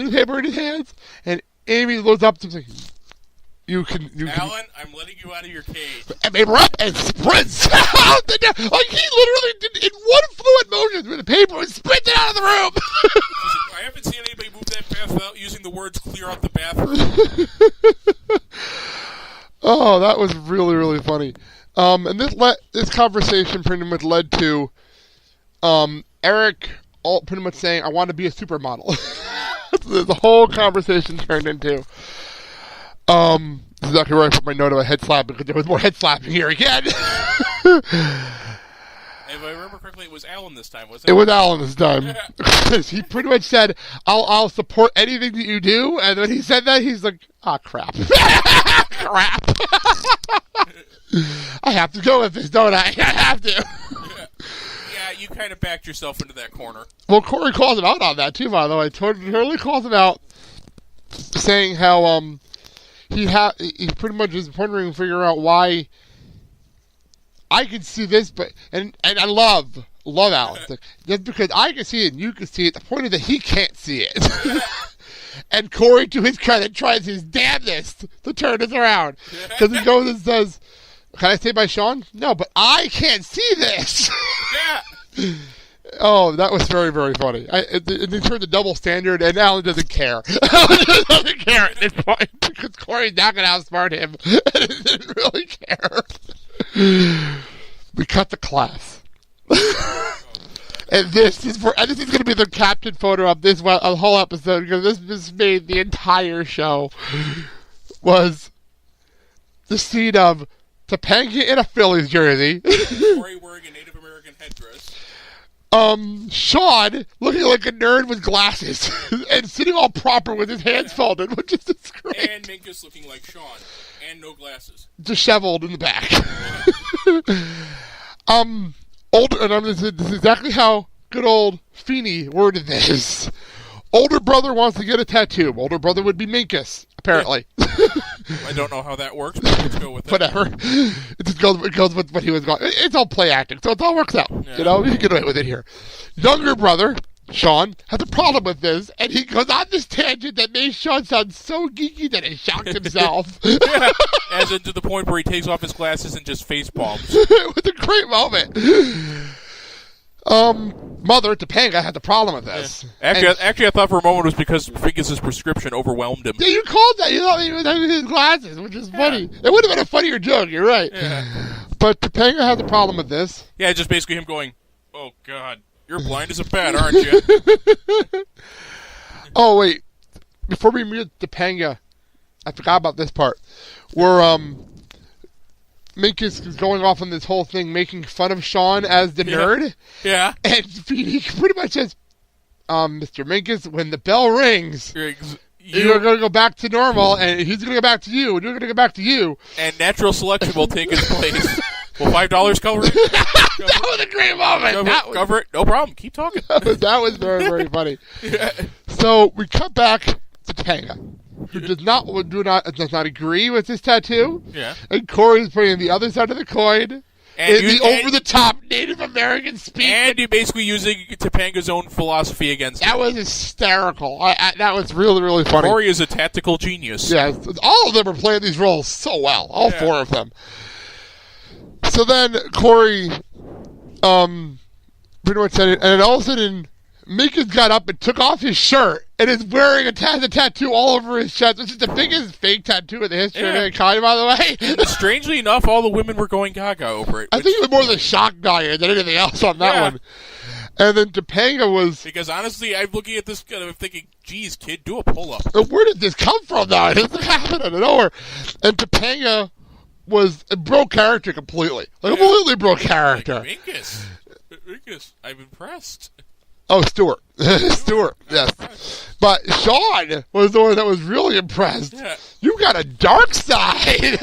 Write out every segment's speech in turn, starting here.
newspaper in his hands, and Amy looks up to him and says, Alan, I'm letting you out of your cage. And they run and sprints out the door. Like, he literally did in one fluid motion through the paper and sprinted out of the room. I haven't seen anybody move that fast without using the words clear out the bathroom. Oh, that was really, really funny. And this conversation pretty much led to Eric pretty much saying, I want to be a supermodel. The whole conversation turned into... this is exactly where I put my note of a head slap, because there was more head slapping here again. If I remember correctly, it was Alan this time, wasn't it? It was Alan this time. He pretty much said, I'll support anything that you do, and when he said that, he's like, crap. Crap. I have to go with this, don't I? I have to. Yeah, you kind of backed yourself into that corner. Well, Cory calls him out on that, too, by the way. Totally calls him out, saying how, he pretty much is wondering, figure out why I can see this, but and I love Alan. Like, just because I can see it and you can see it, the point is that he can't see it. And Cory, to his credit, tries his damnedest to turn this around, because he goes and says, "Can I say by Shawn? No, but I can't see this." Yeah. Oh, that was very, very funny. They turned the double standard, and Alan doesn't care. Alan doesn't care at this point, because Cory's not going to outsmart him, and he didn't really care. We cut the class. And this is going to be the caption photo of this whole episode, because this made the entire show, was the scene of Topanga in a Phillies jersey. Cory wearing a Native American headdress. Shawn looking like a nerd with glasses and sitting all proper with his hands folded, which is just great. And Minkus looking like Shawn and no glasses. Disheveled in the back. This is exactly how good old Feeny worded this. Older brother wants to get a tattoo. Older brother would be Minkus, apparently. I don't know how that works, but let's go with it. Whatever. It just goes with what he was going. It's all play acting, so it all works out. Yeah. You know, you can get away with it here. Younger brother, Shawn, has a problem with this, and he goes on this tangent that made Shawn sound so geeky that it shocked himself. Yeah. As in to the point where he takes off his glasses and just face palms. It was a great moment. Mother, Topanga, had the problem with this. Yeah. Actually, I thought for a moment it was because Minkus' prescription overwhelmed him. Yeah, you called that. You thought he was having his glasses, which is funny. It would have been a funnier joke, you're right. Yeah. But Topanga had the problem with this. Yeah, just basically him going, "Oh, God, you're blind as a bat, aren't you?" Oh, wait. Before we meet Topanga, I forgot about this part. Where, Minkus is going off on this whole thing, making fun of Shawn as the nerd. Yeah. And he pretty much says, Mr. Minkus, when the bell rings, you're going to go back to normal, and he's going to go back to you, and you're going to go back to you. And natural selection will take its place. Will $5 cover it? That was a great moment. Cover it. No problem. Keep talking. That was very, very funny. Yeah. So we cut back to Topanga, who does not agree with this tattoo. Yeah. And Cory's putting the other side of the coin. And the over-the-top Native American speak. And you're basically using Topanga's own philosophy against that. That was hysterical. That was really, really funny. Cory is a tactical genius. Yeah, all of them are playing these roles so well. All four of them. So then Cory pretty much said it, and then all of a sudden Minkus got up and took off his shirt and is wearing a tattoo all over his chest, which is the biggest fake tattoo in the history of mankind, by the way. And strangely enough, all the women were going gaga over it. I think it was more the shock value than anything else on that one. And then Topanga was... Because honestly, I'm looking at this and I'm thinking, geez, kid, do a pull-up. Where did this come from, though? It doesn't happen out of nowhere. And Topanga broke character completely. Completely broke character. Minkus, I'm impressed. Oh, Stuart. Stuart, yes. But Shawn was the one that was really impressed. Yeah. You got a dark side.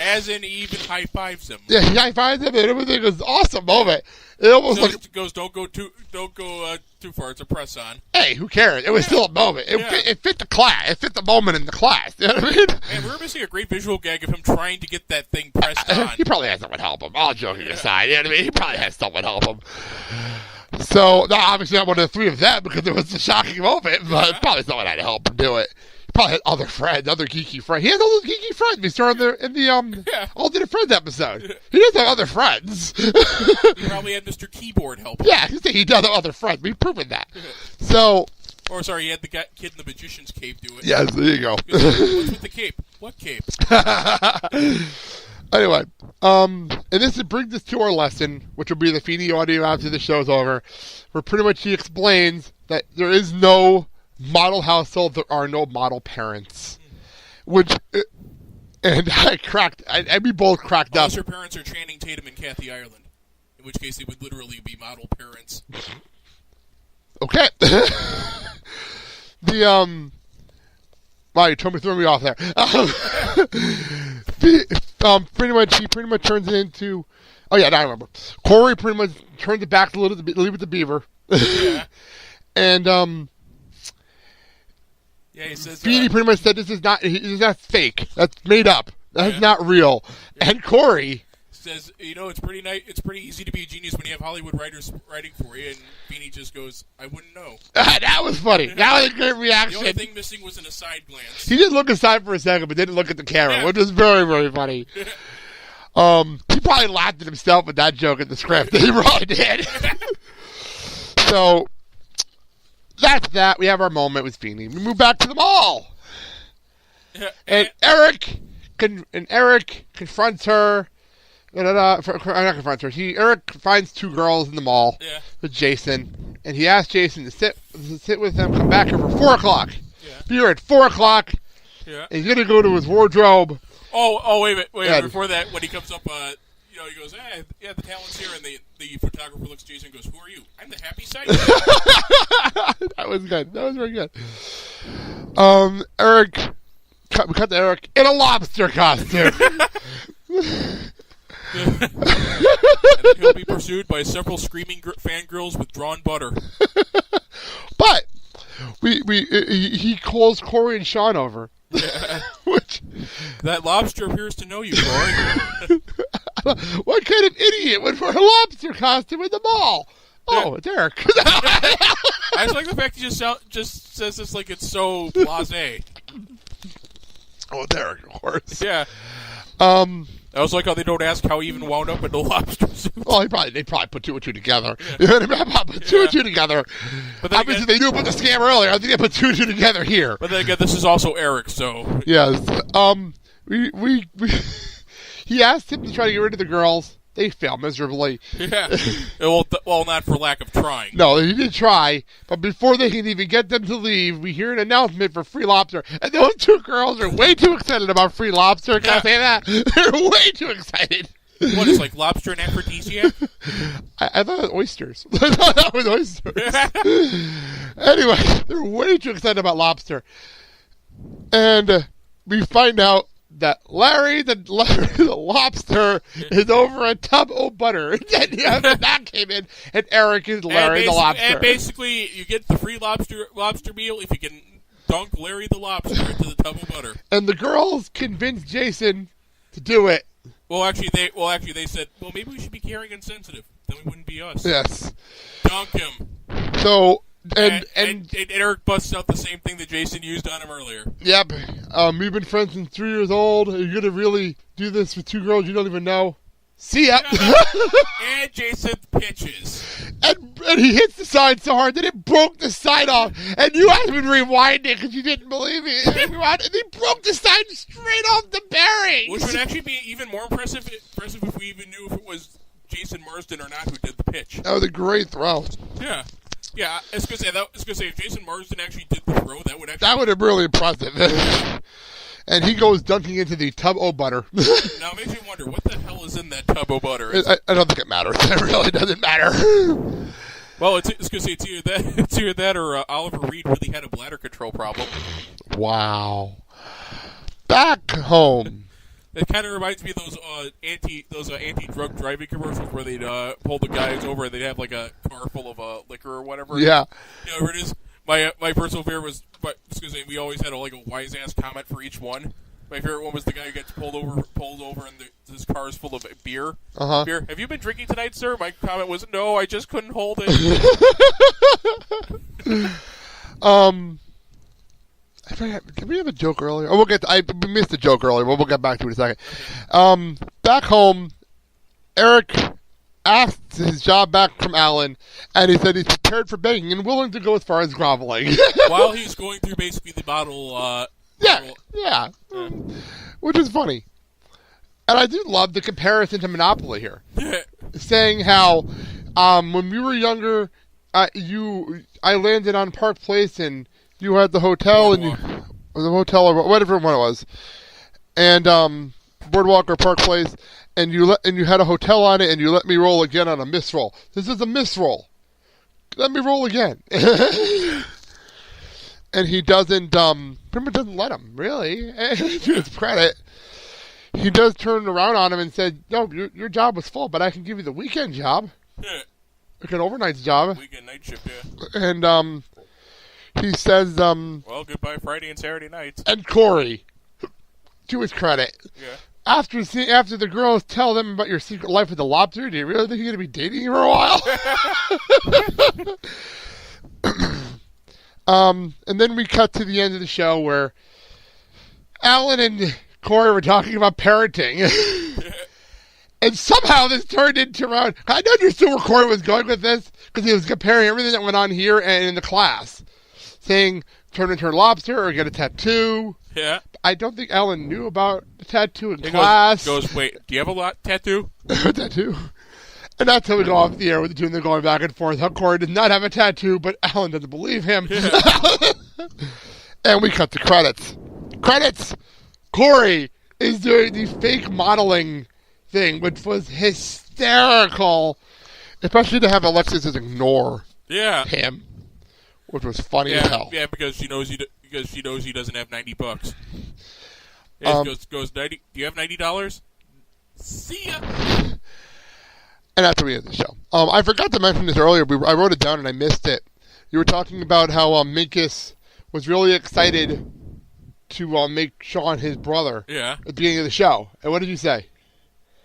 As in, he even high-fives him. Yeah, he high-fives him, and everything was an awesome moment. It almost goes, don't go too far. It's a press on. Hey, who cares? It was still a moment. It fit the class. It fit the moment in the class. You know what I mean? Man, we were missing a great visual gag of him trying to get that thing pressed on. He probably had someone help him. All joking aside, you know what I mean? He probably had someone help him. So, obviously not one of the three of them because it was a shocking moment, but probably someone had to help him do it. He probably had other friends, other geeky friends. He has all those geeky friends. We saw in the Alternate Friends episode. He does have other friends. He probably had Mr. Keyboard help him. Yeah, he does have other friends. We've proven that. So... Or, sorry, he had the kid in the magician's cape do it. Yes, there you go. What's with the cape? What cape? Anyway, and this brings us to our lesson, which will be the Feeny audio after the show's over, where pretty much he explains that there is no model household, there are no model parents. Which, and we both cracked up. Unless your parents are Channing Tatum and Kathy Ireland, in which case they would literally be model parents. Okay. Wow, you threw me off there. He pretty much turns it into. Oh yeah, now I remember. Cory pretty much turns it back to leave with the beaver. Yeah. And yeah, he says. Feeny pretty much said this is not fake. That's made up. That's not real. Yeah. And Cory says, it's pretty nice. It's pretty easy to be a genius when you have Hollywood writers writing for you. And Feeny just goes, "I wouldn't know." That was funny. That was a great reaction. The only thing missing was an aside glance. He did look aside for a second, but didn't look at the camera, which was very, very funny. He probably laughed at himself with that joke in the script. He really did. So that's that. We have our moment with Feeny. We move back to the mall, and Eric confronts her. Not confronts her. Eric finds two girls in the mall with Jason, and he asks Jason to sit with them, come back here for 4 o'clock. Yeah. Be here at 4 o'clock. Yeah. And he's gonna go to his wardrobe. Oh, wait a minute. Before that, when he comes up, he goes, the talent's here, and the photographer looks at Jason and goes, "Who are you?" "I'm the happy side." That was good. That was very good. We cut to Eric in a lobster costume. And he'll be pursued by several screaming fangirls with drawn butter. But he calls Cory and Shawn over. Yeah. That lobster appears to know you, Cory. What kind of idiot would wear a lobster costume in the mall? Oh, it's Eric. I just like the fact he just says this like it's so blasé. Oh, it's Eric, of course. Yeah. I was like how they don't ask how he even wound up in the lobster suit. Well, they probably put two and two together. Yeah. You know what I mean? Put two and two together. But obviously, they knew about the scam earlier. I think they put two and two together here. But then again, this is also Eric, so yes. He asked him to try to get rid of the girls. They failed miserably. Yeah. Well, not for lack of trying. No, he did try, but before they can even get them to leave, we hear an announcement for free lobster, and those two girls are way too excited about free lobster. Can I say that? They're way too excited. What is like lobster and aphrodisiac? I thought it was oysters. I thought that was oysters. Anyway, they're way too excited about lobster, and we find out that Larry the lobster is over a tub of butter. And that came in, and Eric is Larry the lobster. And basically, you get the free lobster meal if you can dunk Larry the lobster into the tub of butter. And the girls convinced Jason to do it. Well, actually, they said, well, maybe we should be caring and sensitive. Then we wouldn't be us. Yes. Dunk him. So. And Eric busts out the same thing that Jason used on him earlier. Yep. We've been friends since 3 years old. Are you going to really do this with two girls you don't even know? See ya. And Jason pitches. And he hits the sign so hard that it broke the sign off. And you had to rewind it because you didn't believe it. And he broke the sign straight off the bearings. Which would actually be even more impressive if we even knew if it was Jason Marsden or not who did the pitch. That was a great throw. Yeah. Yeah, I was gonna say if Jason Marsden actually did the throw, that would have been really impressive. And he goes dunking into the tub of butter. Now it makes me wonder what the hell is in that tub of butter. I don't think it matters. It really doesn't matter. Well, it's gonna say it's either that or Oliver Reed really had a bladder control problem. Wow. Back home. It kind of reminds me of those anti-drug driving commercials where they'd pull the guys over and they'd have like a car full of liquor or whatever. Yeah. You know where it is. My personal favorite was, we always had like a wise ass comment for each one. My favorite one was the guy who gets pulled over, and his car is full of beer. Uh-huh. Beer. Have you been drinking tonight, sir? My comment was, no, I just couldn't hold it. Did we have a joke earlier? Oh, we missed the joke earlier, but we'll get back to it in a second. Back home, Eric asked his job back from Alan, and he said he's prepared for begging and willing to go as far as groveling. While he's going through basically the bottle... Yeah. Which is funny. And I do love the comparison to Monopoly here. Saying how when we were younger, I landed on Park Place and you had the hotel or whatever one it was. And Boardwalk or Park Place, and you had a hotel on it and you let me roll again on a misroll. This is a misroll. Let me roll again. And he doesn't, pretty much doesn't let him, really. To his credit. He does turn around on him and said, no, your job was full, but I can give you the weekend job. Yeah. Like an overnight job. Weekend night shift, yeah. And, he says, well, goodbye Friday and Saturday nights. And Cory, to his credit. Yeah. After the girls tell them about your secret life with the lobster, do you really think you're going to be dating for a while? And then we cut to the end of the show where Alan and Cory were talking about parenting. And somehow this turned into around... I don't understand where Cory was going with this, because he was comparing everything that went on here and in the class. Saying, turn into a lobster or get a tattoo. Yeah. I don't think Alan knew about the tattoo in class. Goes, wait, do you have a tattoo? A tattoo? And that's how we go off the air with the two of them going back and forth. How Cory does not have a tattoo, but Alan doesn't believe him. Yeah. And we cut to credits. Credits! Cory is doing the fake modeling thing, which was hysterical. Especially to have Alexis just ignore him, which was funny as hell. Yeah, because she knows he doesn't have $90. Yeah, goes 90. Do you have $90? See ya. And that's the end of the show. I forgot to mention this earlier. I wrote it down and I missed it. You were talking about how Minkus was really excited to make Shawn his brother at the beginning of the show. And what did you say?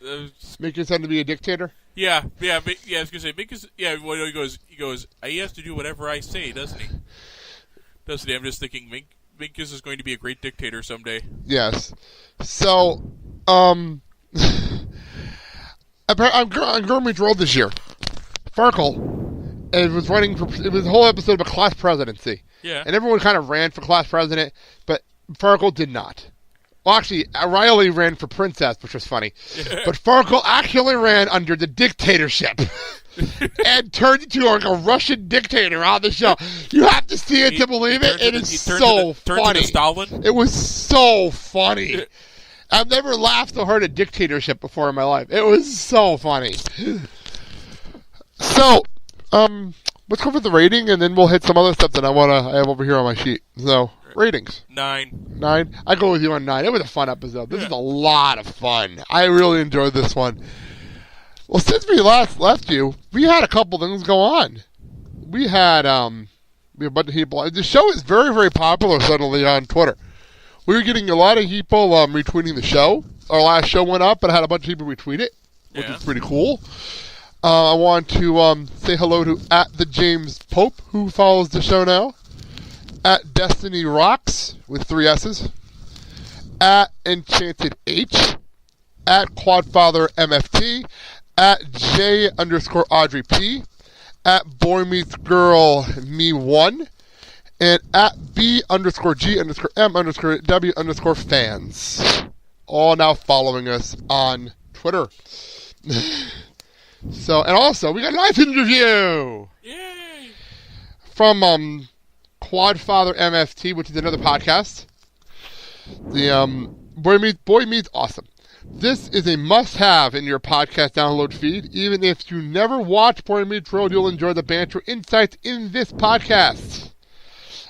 Minkus had to be a dictator? Yeah, I was going to say, Minkus, well, he goes, he has to do whatever I say, doesn't he? I'm just thinking, Minkus is going to be a great dictator someday. Yes. So, I'm Gurmage Road this year. Farkle, it was a whole episode of a class presidency. Yeah. And everyone kind of ran for class president, but Farkle did not. Well, actually, Riley ran for princess, which was funny. Yeah. But Farkle actually ran under the dictatorship and turned into like a Russian dictator on the show. You have to see it to believe it. It is so funny. Stalin? It was so funny. I've never laughed so hard at dictatorship before in my life. It was so funny. So, let's go for the rating, and then we'll hit some other stuff that I have over here on my sheet. So, ratings. 9. I go with you on 9. It was a fun episode. This is a lot of fun. I really enjoyed this one. Well, since we last left you, we had a couple things go on. We had a bunch of people. The show is very, very popular suddenly on Twitter. We were getting a lot of people retweeting the show. Our last show went up, and I had a bunch of people retweet it, which is pretty cool. I want to say hello to @TheJamesPope, who follows the show now. @DestinyRocks, with 3 S's. @EnchantedH. @QuadfatherMFT. @J_AudreyP. @BoyMeetsGirlMe1. And @B_G_M_W_fans. All now following us on Twitter. So, and also, we got a nice interview! Yay! From, Quadfather MFT, which is another podcast. The, Boy Meets Awesome. This is a must-have in your podcast download feed. Even if you never watch Boy Meets World, you'll enjoy the banter insights in this podcast.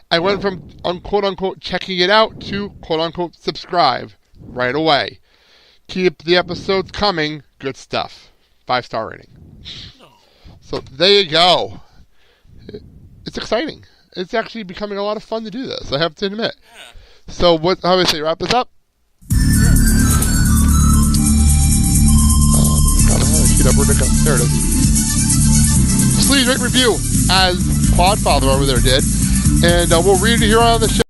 I went from, quote-unquote, checking it out to, quote-unquote, subscribe right away. Keep the episodes coming. Good stuff. 5-star rating. No. So there you go. It's exciting. It's actually becoming a lot of fun to do this, I have to admit. Yeah. So how do I say, wrap this up? There it is. Please rate, review, as Podfather over there did. And we'll read it here on the show.